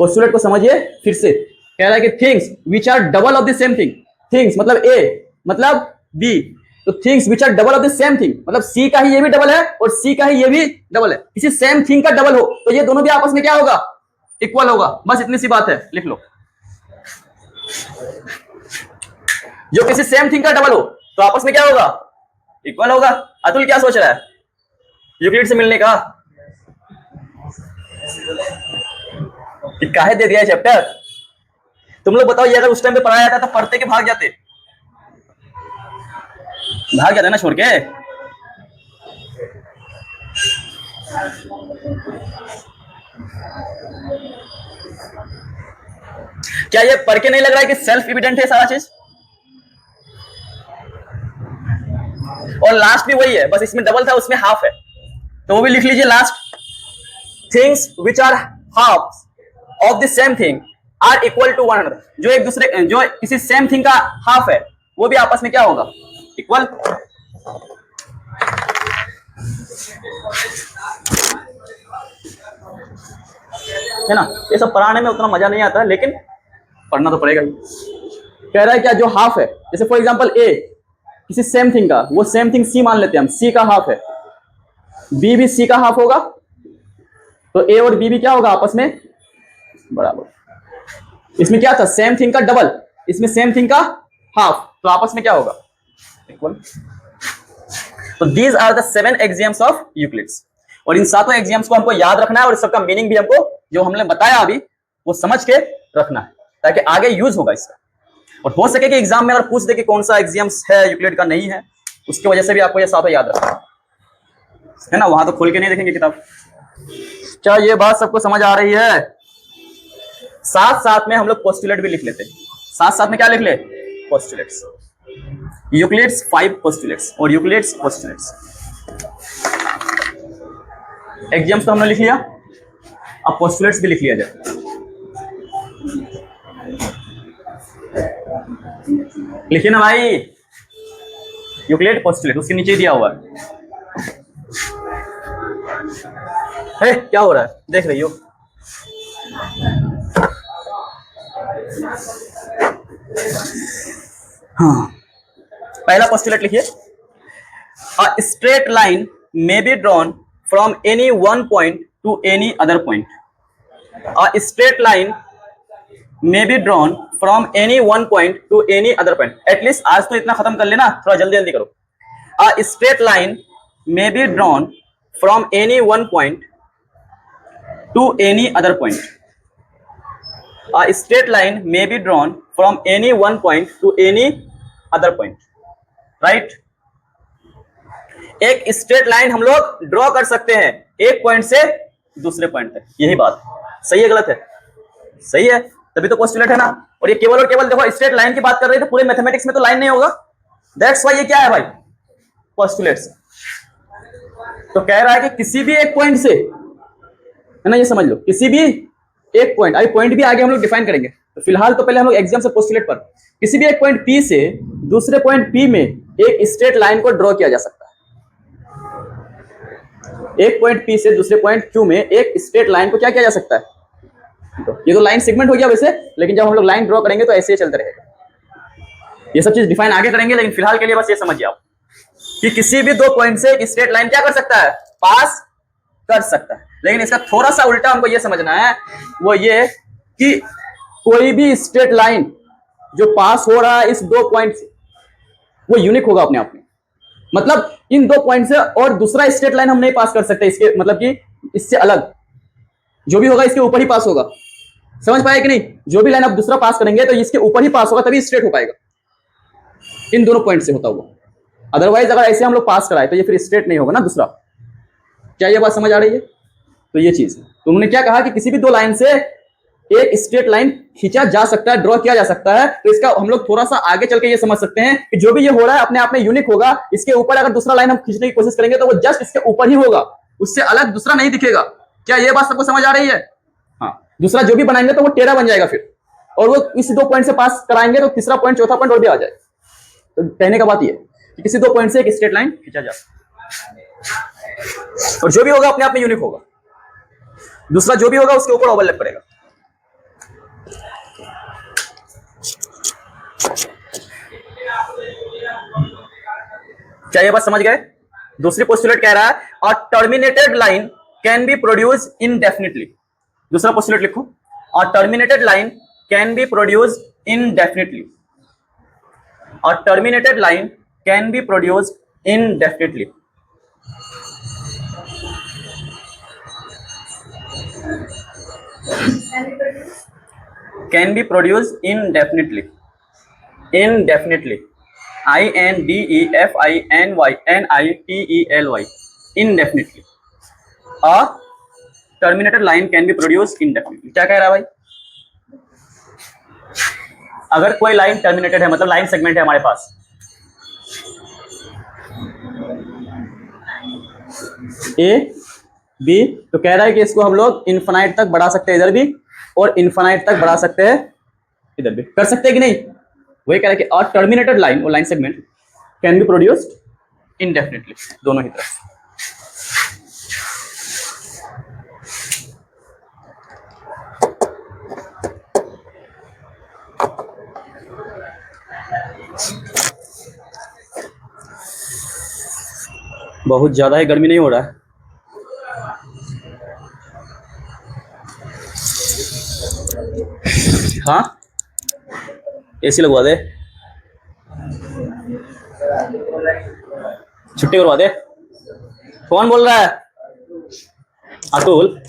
पोस्टुलेट को समझिए फिर से, कह रहा है कि things which are double of the same thing, things मतलब ए मतलब बी, तो things which are double of the same thing मतलब सी का ही ये भी डबल है और सी का ही ये भी डबल है, किसी सेम थिंग का डबल हो तो ये दोनों भी आपस में क्या होगा, इक्वल होगा। बस इतनी सी बात है, लिख लो। जो किसी सेम थिंग का डबल हो तो आपस में क्या होगा, इक्वल होगा। अतुल क्या सोच रहा है यूक्लिड से मिलने का, काहे दे दिया है चैप्टर। तुम लोग बताओ, ये अगर उस टाइम पे पढ़ाया जाता तो पढ़ते के भाग जाते ना छोड़ के। क्या ये पढ़ के नहीं लग रहा है कि सेल्फ एविडेंट है सारा चीज, और लास्ट भी वही है, बस इसमें डबल था उसमें हाफ है, तो वो भी लिख लीजिए last. Things which are half of the same thing are equal to one another, जो एक दूसरे जो किसी सेम थिंग का हाफ है वो भी आपस में क्या होगा, इक्वल। है ना, ये सब पढ़ाने में उतना मजा नहीं आता लेकिन पढ़ना तो पड़ेगा ही। कह रहा है क्या, जो हाफ है, जैसे फॉर एग्जांपल ए किसी सेम थिंग का, वो सेम थिंग सी मान लेते हैं हम, सी का हाफ है, बी भी सी का हाफ होगा, तो ए और बी भी क्या होगा आपस में बराबर। इसमें क्या था, सेम थिंग का डबल, इसमें सेम थिंग का हाफ, तो आपस में क्या होगा, इक्वल। तो these are the 7 axioms of Euclid's, और इन सातों एक्सियम्स को हमको याद रखना है और सबका मीनिंग भी हमको जो हमने बताया अभी वो समझ के रखना है ताकि आगे यूज होगा इसका। और हो सके कि एग्जाम में अगर पूछ दे कि कौन सा एक्सियम्स है यूक्लिड का नहीं है, उसकी वजह से भी आपको ये सातों याद रखना है ना। वहां तो खोल के नहीं देखेंगे किताब। क्या ये बात सबको समझ आ रही है? साथ साथ में हम लोग पोस्टुलेट भी लिख लेते हैं, साथ साथ में क्या लिख ले, पोस्टुलेट्स। यूक्लिड्स 5 पोस्टुलेट्स और यूक्लिड्स पोस्टुलेट्स। एक्सियम्स तो हमने लिख लिया, अब पोस्टुलेट्स भी लिख लिया जाए। लिखिए ना भाई, यूक्लिड पोस्टुलेट उसके नीचे दिया हुआ है। क्या हो रहा है देख रही हो? हाँ, पहला पोस्टुलेट लिखिए, अ straight line may be drawn from any one point two any other point. A straight line may be drawn from any one point two any other point. At least आज तो इतना खत्म कर लेना, थोड़ा जल्दी जल्दी करो। अ straight line may be drawn from any one point two any other point. A straight line may be drawn from any one point two any other point, right. एक स्ट्रेट लाइन हम लोग ड्रॉ कर सकते हैं एक point से दूसरे point तक, यही बात सही है गलत है? सही है, तभी तो पोस्टुलेट है ना। और ये केवल और केवल देखो स्ट्रेट लाइन की बात कर रहे थे, पूरे मैथमेटिक्स में तो लाइन नहीं होगा, दैट्स व्हाई ये क्या है भाई, पोस्टुलेट्स। तो कह रहा है कि किसी भी एक पॉइंट से, है ना, ये समझ लो, किसी भी एक पॉइंट, अभी पॉइंट भी आगे हम लोग डिफाइन करेंगे, तो फिलहाल तो पहले हम लोग एग्जाम से पोस्टुलेट पर, किसी भी एक पॉइंट पी से दूसरे पॉइंट पी में एक स्ट्रेट लाइन को ड्रॉ किया जा सकता है। एक पॉइंट पी से दूसरे पॉइंट क्यू में एक स्ट्रेट लाइन को क्या किया जा सकता है, ये तो लाइन सेगमेंट हो गया वैसे, लेकिन जब हम लोग लाइन ड्रॉ करेंगे तो ऐसे ही चलते रहेगा। ये सब चीज डिफाइन आगे करेंगे, लेकिन फिलहाल के लिए बस ये समझिए आप कि किसी भी 2 पॉइंट से एक स्ट्रेट लाइन क्या कर सकता है, पास कर सकता है। लेकिन इसका थोड़ा सा उल्टा हमको ये समझना है, वो ये कि कोई भी स्ट्रेट लाइन जो पास हो रहा है इस 2 पॉइंट से, वो यूनिक होगा अपने आप में। मतलब इन 2 पॉइंट से और दूसरा स्ट्रेट लाइन हम नहीं पास कर सकते, इसके मतलब कि इससे अलग जो भी होगा इसके ऊपर ही पास होगा। समझ पाए कि नहीं? जो भी लाइन आप दूसरा पास करेंगे तो इसके ऊपर ही पास होगा, तभी स्ट्रेट हो पाएगा इन दोनों पॉइंट से होता हुआ। अदरवाइज अगर ऐसे हम लोग पास कराए तो ये फिर स्ट्रेट नहीं होगा ना दूसरा। क्या ये बात समझ आ रही है? तो ये चीज तो उन्होंने क्या कहा कि किसी भी 2 लाइन से एक स्ट्रेट लाइन खींचा जा सकता है, ड्रॉ किया जा सकता है। तो इसका हम लोग थोड़ा सा आगे चल के ये समझ सकते हैं कि जो भी ये हो रहा है अपने आप में यूनिक होगा। इसके ऊपर अगर दूसरा लाइन हम खींचने की कोशिश करेंगे तो वो जस्ट इसके ऊपर ही होगा, उससे अलग दूसरा नहीं दिखेगा। क्या ये बात सबको समझ आ रही है? हाँ, दूसरा जो भी बनाएंगे तो वो टेढ़ा बन जाएगा फिर, और वो इस 2 पॉइंट से पास कराएंगे तो तीसरा पॉइंट चौथा पॉइंट और भी आ जाए। तो कहने का बात ये कि किसी 2 पॉइंट से एक स्ट्रेट लाइन खींचा जा सकता है, और जो भी होगा अपने आप में यूनिक होगा। दूसरा जो भी होगा उसके ऊपर ओवरलैप करेगा। क्या ये बात समझ गए? दूसरी पोस्टुलेट कह रहा है a terminated line can be produce indefinitely. दूसरा पोस्टुलेट लिखो, a terminated line can be produce indefinitely. A terminated line can be produce indefinitely. Can be produced indefinitely. Indefinitely. INDEFINYNITELY. Indefinitely. A terminated line can be produced indefinitely. क्या कह रहा है भाई? अगर कोई line terminated है, मतलब लाइन सेगमेंट है हमारे पास, ए बी, तो कह रहा है कि इसको हम लोग इनफाइनाइट तक बढ़ा सकते हैं इधर भी, और इनफाइनाइट तक बढ़ा सकते हैं इधर भी। कर सकते हैं कि नहीं? वही कह रहा है कि अ टर्मिनेटेड लाइन और line segment can be produced indefinitely, दोनों ही तरफ। बहुत ज्यादा है, गर्मी नहीं हो रहा है? हाँ, एसी लगवा दे, छुट्टी करवा दे। कौन बोल रहा है? अतुल।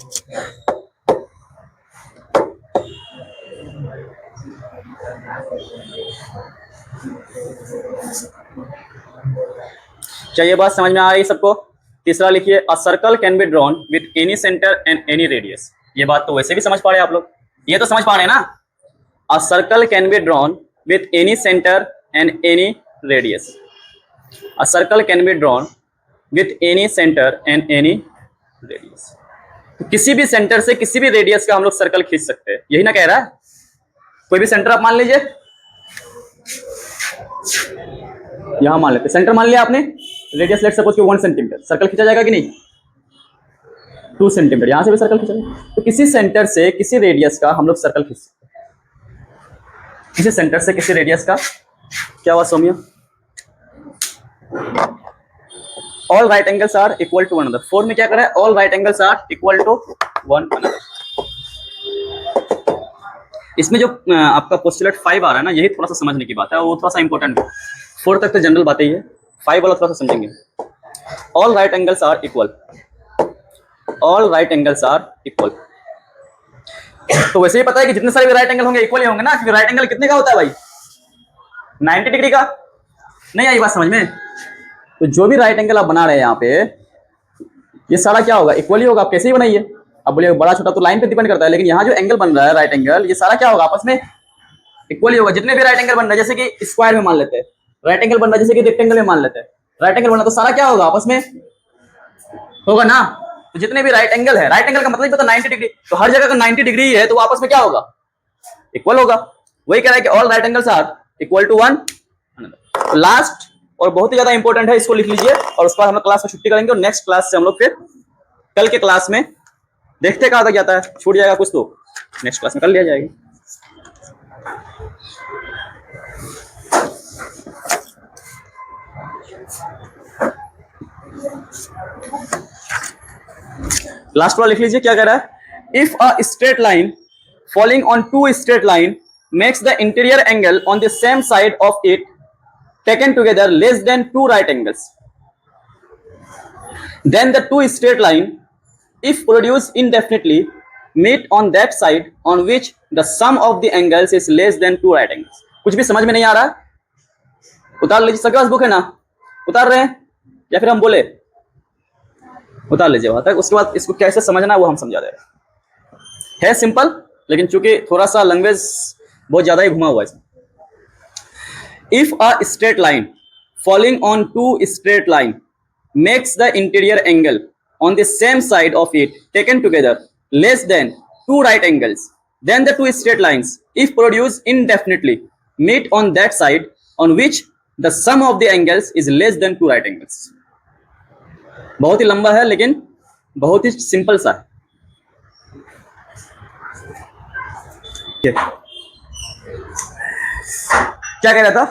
क्या ये बात समझ में आ रही सबको? तीसरा लिखिए, a circle can be drawn with any centre and any radius. ये बात तो वैसे भी समझ पा रहे हैं आप लोग, ये तो समझ पा रहे हैं ना? A circle can be drawn with any center and any radius. A circle can be drawn with any center and any radius. तो किसी भी सेंटर से किसी भी रेडियस का हम लोग सर्कल खींच सकते हैं, यही ना कह रहा है? कोई भी सेंटर आप मान लीजिए, यहां मान लेते, सेंटर मान लिया आपने, radius let suppose 1 centimetre, circle खींचा जाएगा कि नहीं? 2 सेंटीमीटर, यहां से भी सर्कल खींचा जाएगा। तो किसी सेंटर से किसी रेडियस का हम लोग सर्कल खींच सकते हैं, किसी सेंटर से किसी रेडियस का। क्या हुआ Saumya? All right angles are equal to one another. 4 में क्या करा है? All right angles are equal to one another. इसमें जो आपका पोस्टुलेट 5 आ रहा है ना, यही थोड़ा सा समझने की बात है, वो थोड़ा सा इंपॉर्टेंट है। 4 तक तो जनरल बातें ही है, 5 वाला थोड़ा सा समझेंगे। All right angles are equal, all right angles are equal. तो वैसे ही पता है कि जितने सारे भी राइट एंगल होंगे इक्वल ही होंगे ना, क्योंकि राइट एंगल कितने का होता है भाई? 90 डिग्री का। नहीं आई बात समझ में? तो जो भी राइट एंगल आप बना रहे हैं यहाँ पे, ये सारा क्या होगा? इक्वल ही होगा। आप कैसे ही बनाइए, अब बोलिए बड़ा छोटा तो लाइन पे डिपेंड करता है, लेकिन यहाँ जो एंगल बन रहा है राइट एंगल, ये सारा क्या होगा? आपस में इक्वल ही होगा। जितने भी राइट एंगल बन रहा है, जैसे कि स्क्वायर में मान लेते हैं, राइट एंगल बन रहा है जैसे कि रेक्टेंगल में मान लेते हैं, राइट एंगल बन रहा है, तो सारा क्या होगा? आपस में होगा ना। तो जितने भी राइट एंगल है, राइट एंगल का मतलब पता 90 डिग्री, तो हर जगह का 90 डिग्री है, तो आपस में क्या होगा? इक्वल होगा। वही कह रहा है कि all right angles are equal to one another. Last और बहुत ही ज्यादा इंपॉर्टेंट है, इसको लिख लीजिए, और उसके बाद हम लोग क्लास में छुट्टी करेंगे, और नेक्स्ट क्लास से हम लोग फिर कल के क्लास में देखते कहाँ तक जाता है। छूट जाएगा कुछ तो नेक्स्ट क्लास में कर लिया जाएगा। लास्ट वाला लिख लीजिए, क्या कह रहा है? If a straight line following on two straight line makes the interior angle on the same side of it taken together less than 2 right angles, then the two straight line if produced indefinitely meet on that side on which the sum of the angles is less than 2 right angles। कुछ भी समझ में नहीं आ रहा? उतार लीजिए, सबके पास बुक है ना? उतार रहे हैं या फिर हम बोले? उतार लीजिए वहां तक, उसके बाद इसको कैसे समझना है वो हम समझा दे रहे हैं। है सिंपल। लेकिन चूंकि थोड़ा सा लैंग्वेज बहुत ज्यादा ही घुमा हुआ है इसमें। If a straight line falling on two straight line makes the interior angle on the same side of it taken together less than two right angles, then the two straight lines, if produced indefinitely, meet on that side on which the sum of the angles is less than two right angles. बहुत ही लंबा है लेकिन बहुत ही simple सा है। क्या कह रहा था?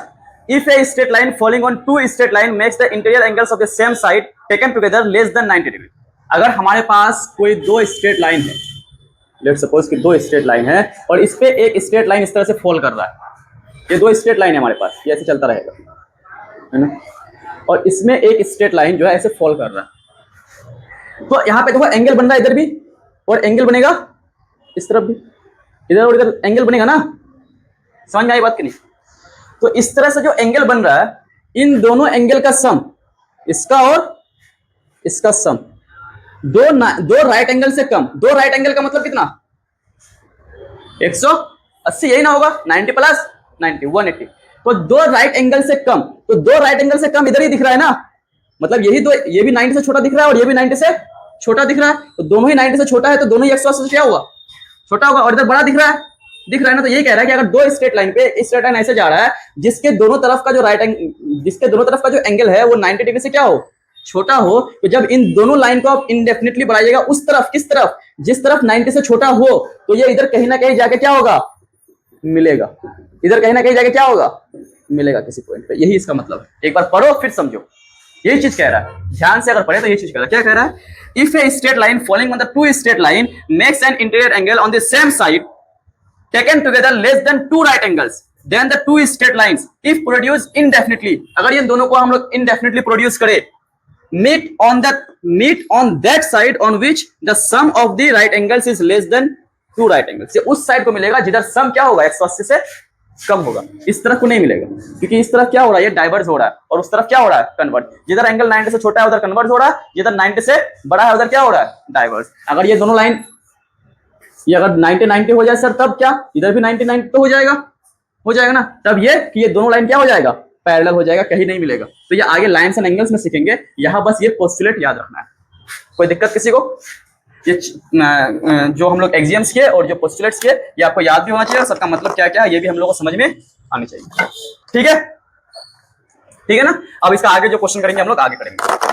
If a straight line falling on two straight line makes the interior angles of the same side taken together less than 90 degree. अगर हमारे पास कोई दो स्ट्रेट लाइन है, लेट्स सपोज कि दो स्ट्रेट लाइन है और इस पे एक स्ट्रेट लाइन इस तरह से फॉल कर रहा है, ये दो स्ट्रेट लाइन है हमारे पास, ये ऐसे चलता रहेगा, है ना, और इसमें एक स्ट्रेट लाइन जो है ऐसे फॉल कर रहा है, तो यहाँ पे देखो एंगल बन रहा है इधर भी और एंगल बनेगा इस तरफ भी, इधर और इधर एंगल बनेगा ना, समझ में आई बात कि नहीं? तो इस तरह से जो एंगल बन रहा है, इन दोनों एंगल का सम, इसका और इसका सम, दो राइट एंगल से कम, दो राइट एंगल का मतलब कितना? 180, यही ना होगा, 90 प्लस 90 180, तो दो राइट एंगल से कम, तो दो राइट एंगल से कम इधर ही दिख रहा है ना, मतलब यही दो, ये भी 90 से छोटा दिख रहा है और ये भी 90 से छोटा दिख रहा है, तो दोनों ही 90 से छोटा है, तो दोनों ही 180 से क्या हुआ? छोटा होगा, और इधर बड़ा दिख रहा है ना, तो यही कह रहा है कि अगर दो स्ट्रेट लाइन पे स्ट्रेट लाइन ऐसे जा रहा है जिसके दोनों तरफ का जो एंगल है वो 90 डिग्री से क्या हो? छोटा हो, तो जब इन दोनों लाइन को आप इंडेफिनिटली बढ़ाइएगा उस तरफ, किस तरफ? जिस तरफ 90 से छोटा हो, तो ये इधर कहीं ना कहीं जाके क्या होगा? मिलेगा, इधर कहीं ना कहीं जाके क्या होगा? मिलेगा किसी पॉइंट पे, यही इसका मतलब है। एक बार पढ़ो फिर समझो, यही चीज कह रहा है, ध्यान से अगर पढ़े तो यही चीज कह रहा है। क्या कह रहा है? If a straight line following on the two straight line makes an interior angle on the same side taken together less than two right angles, then the two straight lines if produced indefinitely, अगर ये दोनों को हम लोग indefinitely produce करें, meet on that side on which the sum of the right angles is less than two right angles, ये उस side को मिलेगा जिधर सम क्या होगा? 180 से कम होगा, इस तरफ को नहीं मिलेगा, क्योंकि इस तरफ क्या हो रहा है? ये डाइवर्ज हो रहा है, और उस तरफ क्या हो रहा है? कन्वर्ट। जिधर एंगल 90 से छोटा है उधर कन्वर्ट हो रहा है, जिधर 90 से बड़ा है उधर क्या हो रहा है? डाइवर्ज। अगर ये दोनों लाइन, ये अगर 90-90 हो जाए सर, तब क्या इधर भी 90-90 तो हो जाएगा ना, तब ये कि ये दोनों लाइन क्या हो जाएगा? पैरेलल हो जाएगा, कहीं नहीं मिलेगा। तो ये आगे लाइंस एंड एंगल्स में सीखेंगे, यहाँ बस ये पोस्टुलेट याद रखना है। कोई दिक्कत किसी को? ये जो हम लोग एक्सियम्स किए और जो पोस्टुलेट्स किए, ये आपको याद भी होना चाहिए, सबका मतलब क्या क्या है ये भी हम लोग को समझ में आनी चाहिए। ठीक है ना? अब इसका आगे जो क्वेश्चन करेंगे हम लोग आगे करेंगे।